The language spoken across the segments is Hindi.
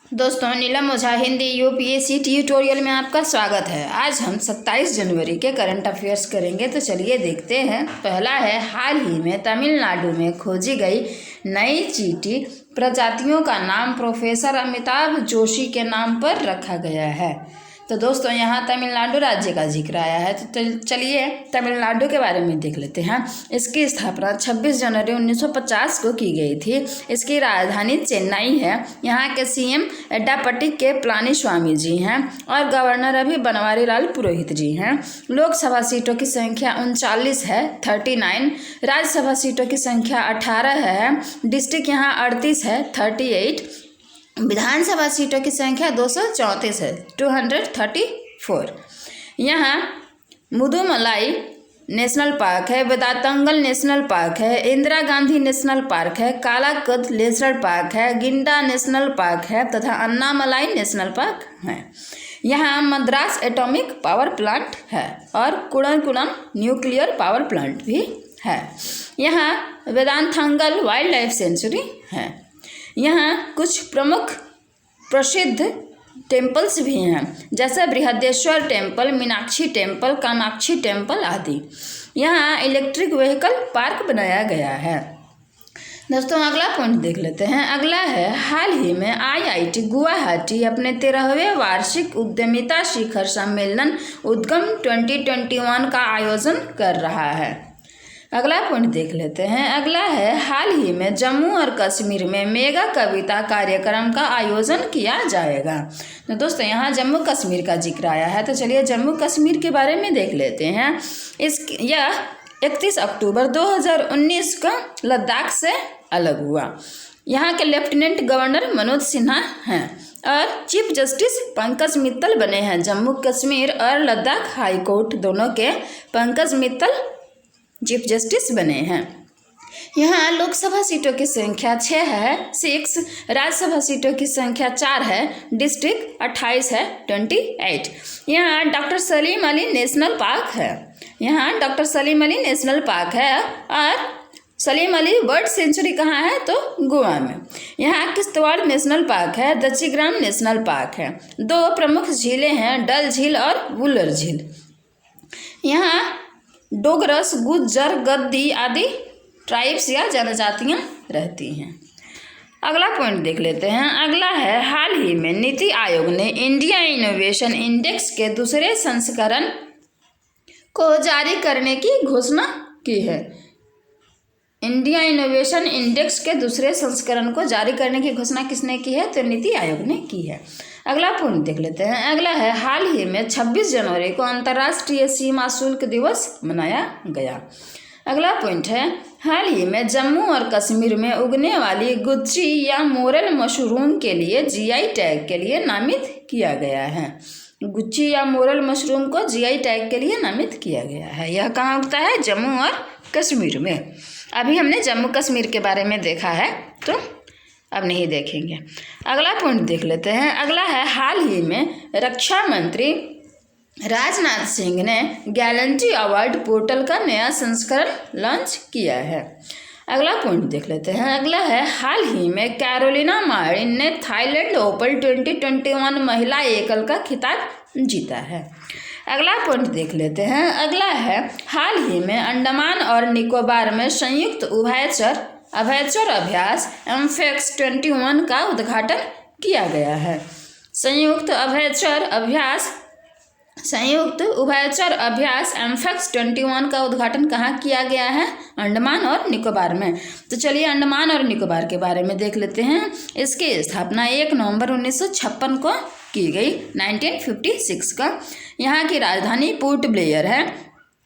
दोस्तों, नीलम ओझा हिंदी यूपीएससी ट्यूटोरियल में आपका स्वागत है। आज हम 27 जनवरी के करंट अफेयर्स करेंगे, तो चलिए देखते हैं। पहला है, हाल ही में तमिलनाडु में खोजी गई नई चींटी प्रजातियों का नाम प्रोफेसर अमिताभ जोशी के नाम पर रखा गया है। तो दोस्तों, यहाँ तमिलनाडु राज्य का जिक्र आया है, तो चलिए तमिलनाडु के बारे में देख लेते हैं। इसकी स्थापना 26 जनवरी 1950 को की गई थी। इसकी राजधानी चेन्नई है। यहाँ के सीएम एड्डापट्टी के पलानीस्वामी जी हैं और गवर्नर अभी बनवारी लाल पुरोहित जी हैं। लोकसभा सीटों की संख्या 39 है, 39। राज्यसभा सीटों की संख्या 18 है। डिस्ट्रिक्ट यहाँ 38 है, 38। विधानसभा सीटों की संख्या 234 है, 234। यहाँ मुदुमलाई नेशनल पार्क है, वेदांतंगल नेशनल पार्क है, इंदिरा गांधी नेशनल पार्क है, कालाकद नेशनल पार्क है, गिंडा नेशनल पार्क है तथा अन्नामलाई नेशनल पार्क है। यहाँ मद्रास एटॉमिक पावर प्लांट है और कुड़नकुलम न्यूक्लियर पावर प्लांट भी है। यहाँ वेदांतंगल वाइल्ड लाइफ सेंचुरी है। यहाँ कुछ प्रमुख प्रसिद्ध टेम्पल्स भी हैं, जैसे Brihadeeswara temple, Meenakshi temple, Kamakshi temple आदि। यहाँ इलेक्ट्रिक व्हीकल पार्क बनाया गया है। दोस्तों, अगला पॉइंट देख लेते हैं। अगला है, हाल ही में आईआईटी गुवाहाटी अपने 13वें वार्षिक उद्यमिता शिखर सम्मेलन उद्गम 2021 का आयोजन कर रहा है। अगला पॉइंट देख लेते हैं। अगला है, हाल ही में जम्मू और कश्मीर में मेगा कविता कार्यक्रम का आयोजन किया जाएगा। तो दोस्तों, यहाँ जम्मू कश्मीर का जिक्र आया है, तो चलिए जम्मू कश्मीर के बारे में देख लेते हैं। यह 31 अक्टूबर 2019 को लद्दाख से अलग हुआ। यहाँ के लेफ्टिनेंट गवर्नर मनोज सिन्हा हैं और चीफ जस्टिस पंकज मित्तल बने हैं। जम्मू कश्मीर और लद्दाख हाई कोर्ट दोनों के पंकज मित्तल चीफ जस्टिस बने हैं। यहाँ लोकसभा सीटों की संख्या 6 है, 6। राज्यसभा सीटों की संख्या 4 है। डिस्ट्रिक्ट 28 है, 28। यहाँ doctor Salim Ali national park है। यहाँ doctor Salim Ali national park है और सलीम अली बर्ड सेंचुरी कहाँ है, तो गोवा में। यहाँ किश्तवाड़ नेशनल पार्क है, दच्चीग्राम नेशनल पार्क है। 2 प्रमुख झीलें हैं, डल झील और वुलर झील। यहाँ डोगरस, गुज्जर, गद्दी आदि ट्राइब्स या जनजातियाँ रहती हैं। अगला पॉइंट देख लेते हैं। अगला है, हाल ही में नीति आयोग ने इंडिया इनोवेशन इंडेक्स के दूसरे संस्करण को जारी करने की घोषणा की है। इंडिया इनोवेशन इंडेक्स के दूसरे संस्करण को जारी करने की घोषणा किसने की है, तो नीति आयोग ने की है। अगला पॉइंट देख लेते हैं। अगला है, हाल ही में 26 जनवरी को अंतर्राष्ट्रीय सीमा शुल्क दिवस मनाया गया। अगला पॉइंट है, हाल ही में जम्मू और कश्मीर में उगने वाली गुच्ची या मोरल मशरूम के लिए जीआई टैग के लिए नामित किया गया है। गुच्ची या मोरल मशरूम को जीआई टैग के लिए नामित किया गया है। यह कहाँ उगता है, जम्मू और कश्मीर में। अभी हमने जम्मू कश्मीर के बारे में देखा है, तो अब नहीं देखेंगे। अगला पॉइंट देख लेते हैं। अगला है, हाल ही में रक्षा मंत्री राजनाथ सिंह ने गैलेंट्री अवार्ड पोर्टल का नया संस्करण लॉन्च किया है। अगला पॉइंट देख लेते हैं। अगला है, हाल ही में कैरोलिना मारिन ने थाईलैंड ओपन 2021 महिला एकल का खिताब जीता है। अगला पॉइंट देख लेते हैं। अगला है, हाल ही में अंडमान और निकोबार में संयुक्त उभयचर अभ्यास एमफेक्स 21 का उद्घाटन किया गया है। संयुक्त उभयचर अभ्यास एमफेक्स 21 का उद्घाटन कहाँ किया गया है, अंडमान और निकोबार में। तो चलिए अंडमान और निकोबार के बारे में देख लेते हैं। इसकी स्थापना 1 नवंबर 1956 को की गई, 1956 का। यहाँ की राजधानी पोर्ट ब्लेयर है।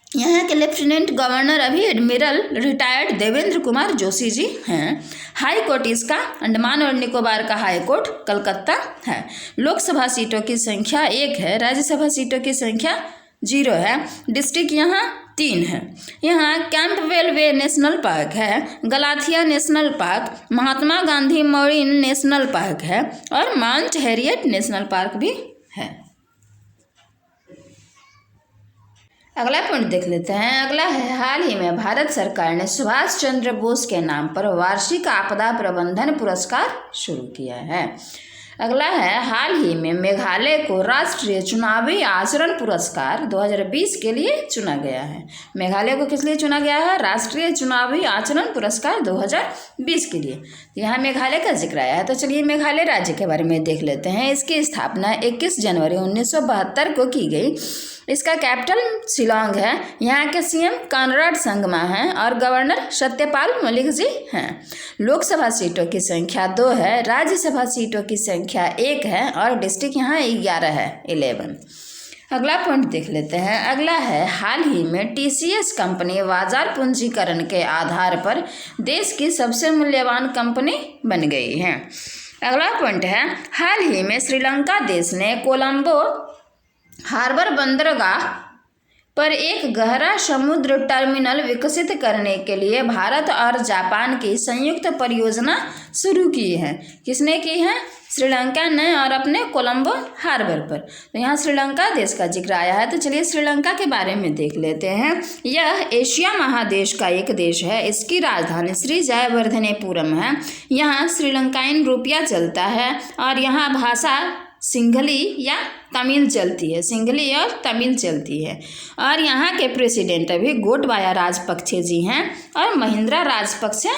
यहाँ के लेफ्टिनेंट गवर्नर अभी एडमिरल रिटायर्ड देवेंद्र कुमार जोशी जी हैं। हाई कोर्ट इसका अंडमान और निकोबार का हाई कोर्ट कलकत्ता है। लोकसभा सीटों की संख्या 1 है, राज्यसभा सीटों की संख्या 0 है। डिस्ट्रिक्ट यहाँ 3 है। यहाँ कैंपबेल वे नेशनल पार्क है, Galathea national park, Mahatma Gandhi marine national park है और माउंट हैरियट नेशनल पार्क भी है। अगला पॉइंट देख लेते हैं। अगला है, हाल ही में भारत सरकार ने सुभाष चंद्र बोस के नाम पर वार्षिक आपदा प्रबंधन पुरस्कार शुरू किया है। अगला है हाल ही में मेघालय को राष्ट्रीय चुनावी आचरण पुरस्कार 2020 के लिए चुना गया है। मेघालय को किस लिए चुना गया है? राष्ट्रीय चुनावी आचरण पुरस्कार 2020 के लिए। यहाँ मेघालय का जिक्र आया है, तो चलिए मेघालय राज्य के बारे में देख लेते हैं। इसकी स्थापना 21 जनवरी 1972 को की गई। इसका कैपिटल शिलोंग है। यहाँ के सीएम कॉनराड संगमा हैं और गवर्नर सत्यपाल मलिक जी हैं। लोकसभा सीटों की संख्या 2 है, राज्यसभा सीटों की संख्या 1 है और डिस्ट्रिक्ट यहाँ 11 है, 11। अगला पॉइंट देख लेते हैं। अगला है हाल ही में टीसीएस कंपनी बाजार पूंजीकरण के आधार पर देश की सबसे मूल्यवान कंपनी बन गई है। अगला पॉइंट है हाल ही में श्रीलंका देश ने कोलंबो हार्बर बंदरगाह पर एक गहरा समुद्र टर्मिनल विकसित करने के लिए भारत और जापान की संयुक्त परियोजना शुरू की है। किसने की है? श्रीलंका ने, और अपने कोलंबो हार्बर पर। तो यहाँ श्रीलंका देश का जिक्र आया है, तो चलिए श्रीलंका के बारे में देख लेते हैं। यह एशिया महादेश का एक देश है। इसकी राजधानी श्री जयवर्धनेपुरम है। यहाँ श्रीलंकाई रुपया चलता है और यहाँ भाषा सिंघली या तमिल चलती है। सिंघली और तमिल चलती है। और यहाँ के प्रेसिडेंट अभी गोटबाया राजपक्षे जी हैं और महिंद्रा राजपक्षे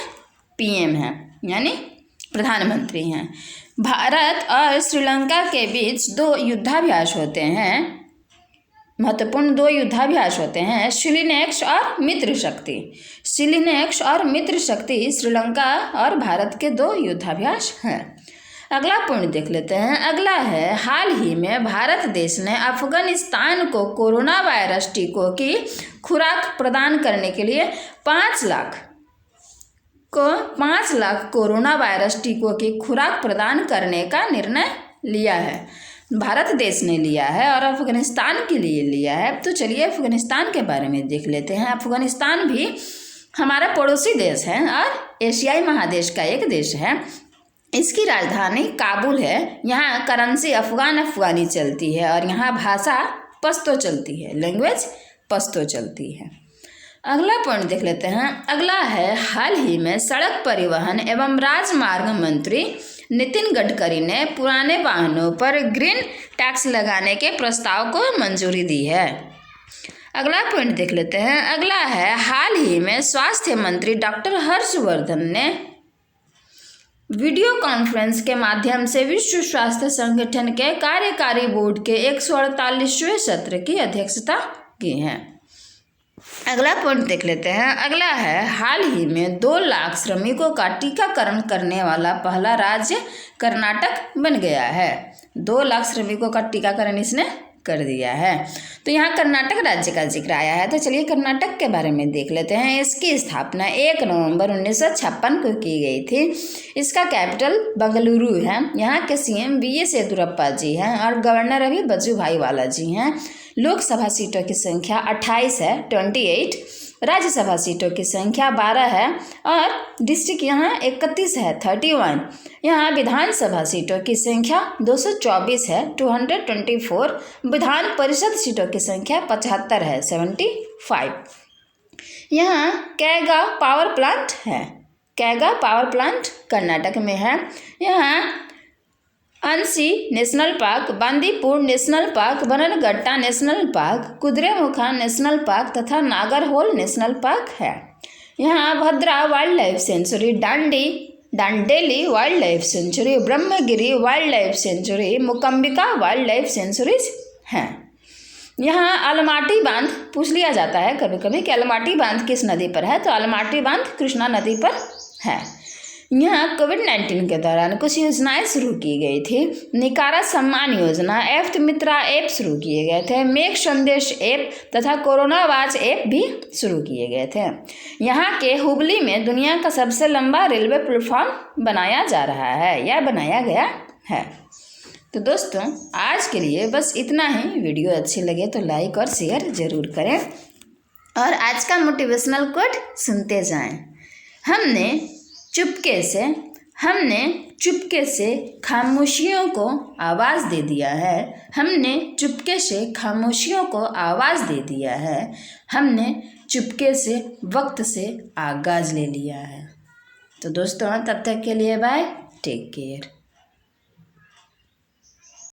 पीएम हैं, यानी प्रधानमंत्री हैं। भारत और श्रीलंका के बीच 2 युद्धाभ्यास होते हैं, महत्वपूर्ण 2 युद्धाभ्यास होते हैं, शिलिनेक्स और मित्र शक्ति। शिलिनेक्स और मित्र शक्ति श्रीलंका और भारत के 2 युद्धाभ्यास हैं। अगला पॉइंट देख लेते हैं। अगला है हाल ही में भारत देश ने अफगानिस्तान को कोरोना वायरस टीकों की खुराक प्रदान करने के लिए 5 लाख कोरोना वायरस टीकों की खुराक प्रदान करने का निर्णय लिया है। भारत देश ने लिया है और अफगानिस्तान के लिए लिया है। तो चलिए अफगानिस्तान के बारे में देख लेते हैं। अफगानिस्तान भी हमारा पड़ोसी देश है और एशियाई महादेश का एक देश है। इसकी राजधानी काबुल है। यहाँ करेंसी अफगानी चलती है और यहाँ भाषा पश्तो चलती है, लैंग्वेज पश्तो चलती है। अगला पॉइंट देख लेते हैं। अगला है हाल ही में सड़क परिवहन एवं राजमार्ग मंत्री नितिन गडकरी ने पुराने वाहनों पर ग्रीन टैक्स लगाने के प्रस्ताव को मंजूरी दी है। अगला पॉइंट देख लेते हैं। अगला है हाल ही में स्वास्थ्य मंत्री डॉक्टर हर्षवर्धन ने वीडियो कॉन्फ्रेंस के माध्यम से विश्व स्वास्थ्य संगठन के कार्यकारी बोर्ड के 148वें सत्र की अध्यक्षता की है। अगला पॉइंट देख लेते हैं। अगला है हाल ही में 2 लाख श्रमिकों का टीकाकरण करने वाला पहला राज्य कर्नाटक बन गया है। 2 लाख श्रमिकों का टीकाकरण इसने कर दिया है। तो यहाँ कर्नाटक राज्य का जिक्र आया है, तो चलिए कर्नाटक के बारे में देख लेते हैं। इसकी स्थापना 1 नवंबर 1956 को की गई थी। इसका कैपिटल बेंगलुरु है। यहाँ के सीएम वीएस येदियुरप्पा जी हैं और गवर्नर अभी वजुभाई वाला जी हैं। लोकसभा सीटों की संख्या 28 है, 28। राज्यसभा सीटों की संख्या 12 है और डिस्ट्रिक्ट यहाँ 31 है, 31। यहाँ विधानसभा सीटों की संख्या 224 है, 224। विधान परिषद सीटों की संख्या 75 है, 75। यहाँ कैगांव पावर प्लांट है। कैगांव पावर प्लांट कर्नाटक में है। यहाँ Anshi national park, Bandipur national park, Bannerghatta national park, Kudremukha national park तथा नागरहोल नेशनल पार्क है। यहाँ Bhadra wild life sanctuary, Dandeli wild life sanctuary, Brahmagiri wild life sanctuary, Mookambika wild life sanctuaries हैं। यहाँ अलमाटी बांध पूछ लिया जाता है कभी कभी कि अलमाटी बांध किस नदी पर है, तो अलमाटी बांध कृष्णा नदी पर है। यहाँ कोविड-19 के दौरान कुछ योजनाएं शुरू की गई थी। निकारा सम्मान योजना, एफ्त मित्रा ऐप शुरू किए गए थे। मेघ संदेश ऐप तथा कोरोना वाच ऐप भी शुरू किए गए थे। यहाँ के हुबली में दुनिया का सबसे लंबा रेलवे प्लेटफॉर्म बनाया जा रहा है या बनाया गया है। तो दोस्तों आज के लिए बस इतना ही। वीडियो अच्छी लगे तो लाइक और शेयर ज़रूर करें और आज का मोटिवेशनल कोट सुनते जाएं। हमने चुपके से खामोशियों को आवाज़ दे दिया है। हमने चुपके से खामोशियों को आवाज़ दे दिया है। हमने चुपके से वक्त से आगाज़ ले लिया है। तो दोस्तों तब तक के लिए बाय, टेक केयर।